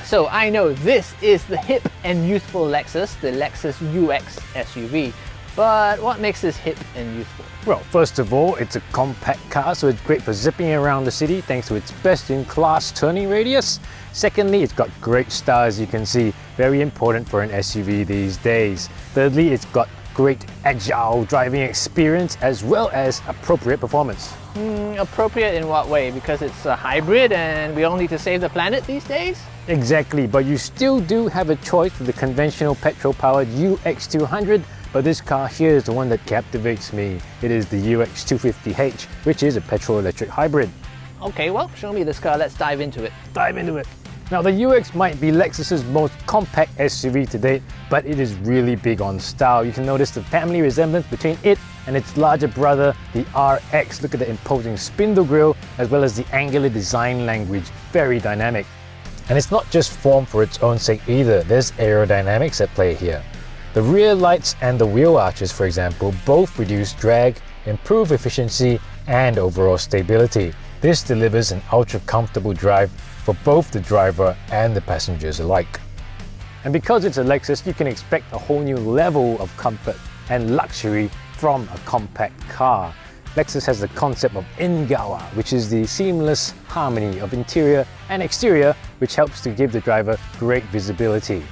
So I know this is the hip and youthful Lexus, the Lexus UX SUV. But what makes this hip and youthful? Well, first of all, it's a compact car, so it's great for zipping around the city thanks to its best-in-class turning radius. Secondly, it's got great style, as you can see, very important for an SUV these days. Thirdly, it's got great agile driving experience as well as appropriate performance. Appropriate in what way? Because it's a hybrid and we all need to save the planet these days? Exactly, but you still do have a choice with the conventional petrol-powered UX200, but this car here is the one that captivates me. It is the UX250H, which is a petrol-electric hybrid. Okay, well, show me this car. Let's dive into it. Dive into it. Now, the UX might be Lexus's most compact SUV to date, but it is really big on style. You can notice the family resemblance between it and its larger brother, the RX. Look at the imposing spindle grille, as well as the angular design language. Very dynamic. And it's not just form for its own sake either. There's aerodynamics at play here. The rear lights and the wheel arches, for example, both reduce drag, improve efficiency, and overall stability. This delivers an ultra-comfortable drive for both the driver and the passengers alike. And because it's a Lexus, you can expect a whole new level of comfort and luxury from a compact car. Lexus has the concept of in-gawa, which is the seamless harmony of interior and exterior, which helps to give the driver great visibility.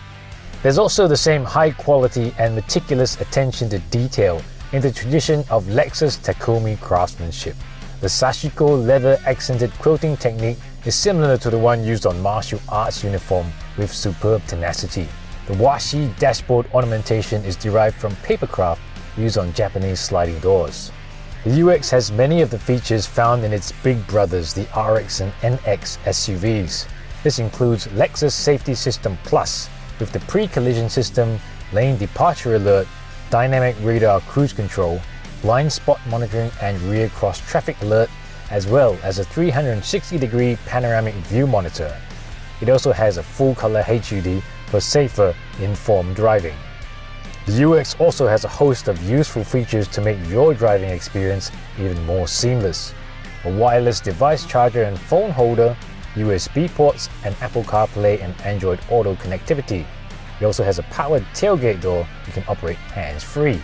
There's also the same high quality and meticulous attention to detail in the tradition of Lexus Takumi craftsmanship. The Sashiko leather accented quilting technique is similar to the one used on martial arts uniform with superb tenacity. The washi dashboard ornamentation is derived from papercraft used on Japanese sliding doors. The UX has many of the features found in its big brothers, the RX and NX SUVs. This includes Lexus Safety System Plus with the pre-collision system, lane departure alert, dynamic radar cruise control, blind spot monitoring and rear cross traffic alert, as well as a 360-degree panoramic view monitor. It also has a full-color HUD for safer, informed driving. The UX also has a host of useful features to make your driving experience even more seamless. A wireless device charger and phone holder, USB ports, and Apple CarPlay and Android Auto connectivity. It also has a powered tailgate door you can operate hands-free.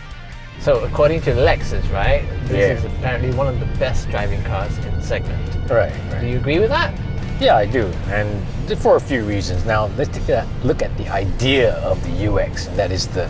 So according to Lexus, right, this is apparently one of the best driving cars in the segment. Right. Do you agree with that? Yeah, I do, and for a few reasons. Now, let's take a look at the idea of the UX, and that is the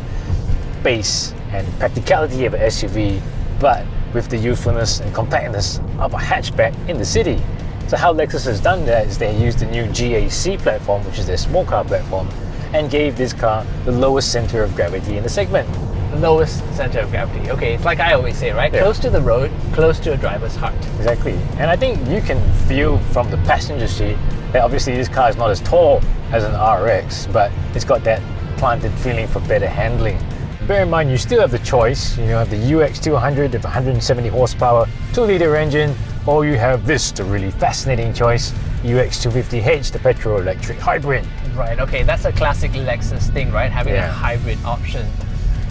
base and practicality of an SUV, but with the youthfulness and compactness of a hatchback in the city. So how Lexus has done that is they used the new GAC platform, which is their small car platform, and gave this car the lowest center of gravity in the segment. Lowest center of gravity. Okay, it's like I always say, right? Yeah. Close to the road, close to a driver's heart. Exactly. And I think you can feel from the passenger seat that obviously this car is not as tall as an RX, but it's got that planted feeling for better handling. Bear in mind, you still have the choice. You have the UX200 with 170 horsepower, 2-liter engine, or you have this, the really fascinating choice, UX250H, the petrol-electric hybrid. Right, okay, that's a classic Lexus thing, right? Having a hybrid option.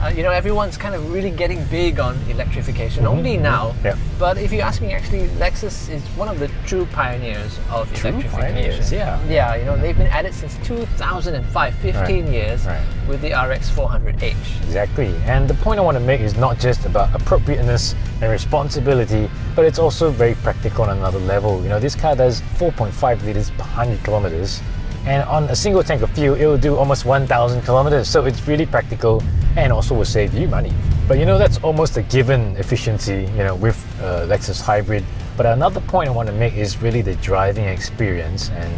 Everyone's kind of really getting big on electrification only now. Yeah. But if you ask me, actually, Lexus is one of the true pioneers of electrification. Pioneers, yeah. Yeah, they've been at it since 2005, 15 years with the RX 400H. Exactly. And the point I want to make is not just about appropriateness and responsibility, but it's also very practical on another level. This car does 4.5 liters per 100 kilometers. And on a single tank of fuel, it will do almost 1,000 kilometers. So it's really practical and also will save you money. But that's almost a given efficiency, with Lexus Hybrid. But another point I want to make is really the driving experience and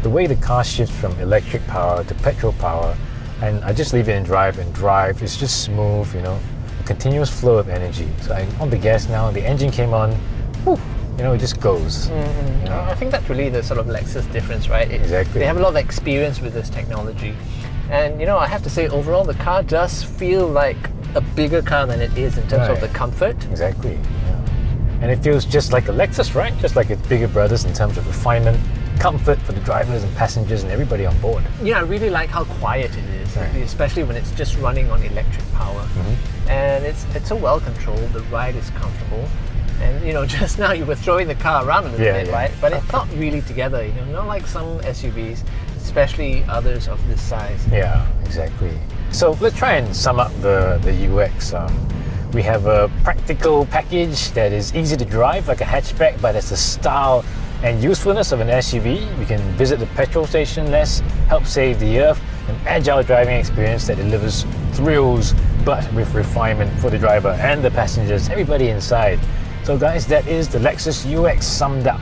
the way the car shifts from electric power to petrol power. And I just leave it in drive and drive. It's just smooth, a continuous flow of energy. So I'm on the gas now, the engine came on, whew, it just goes. I think that's really the sort of Lexus difference, right? Exactly. They have a lot of experience with this technology. And I have to say, overall, the car does feel like a bigger car than it is in terms of the comfort. Exactly. Yeah. And it feels just like a Lexus, right? Just like its bigger brothers in terms of refinement, comfort for the drivers and passengers and everybody on board. I really like how quiet it is, especially when it's just running on electric power. And it's so well controlled. The ride is comfortable. And just now you were throwing the car around a little bit, right? But it's not really together, not like some SUVs. It's especially others of this size. Yeah, exactly. So let's try and sum up the UX. We have a practical package that is easy to drive like a hatchback, but has the style and usefulness of an SUV. We can visit the petrol station less, help save the earth, an agile driving experience that delivers thrills, but with refinement for the driver and the passengers, everybody inside. So guys, that is the Lexus UX summed up.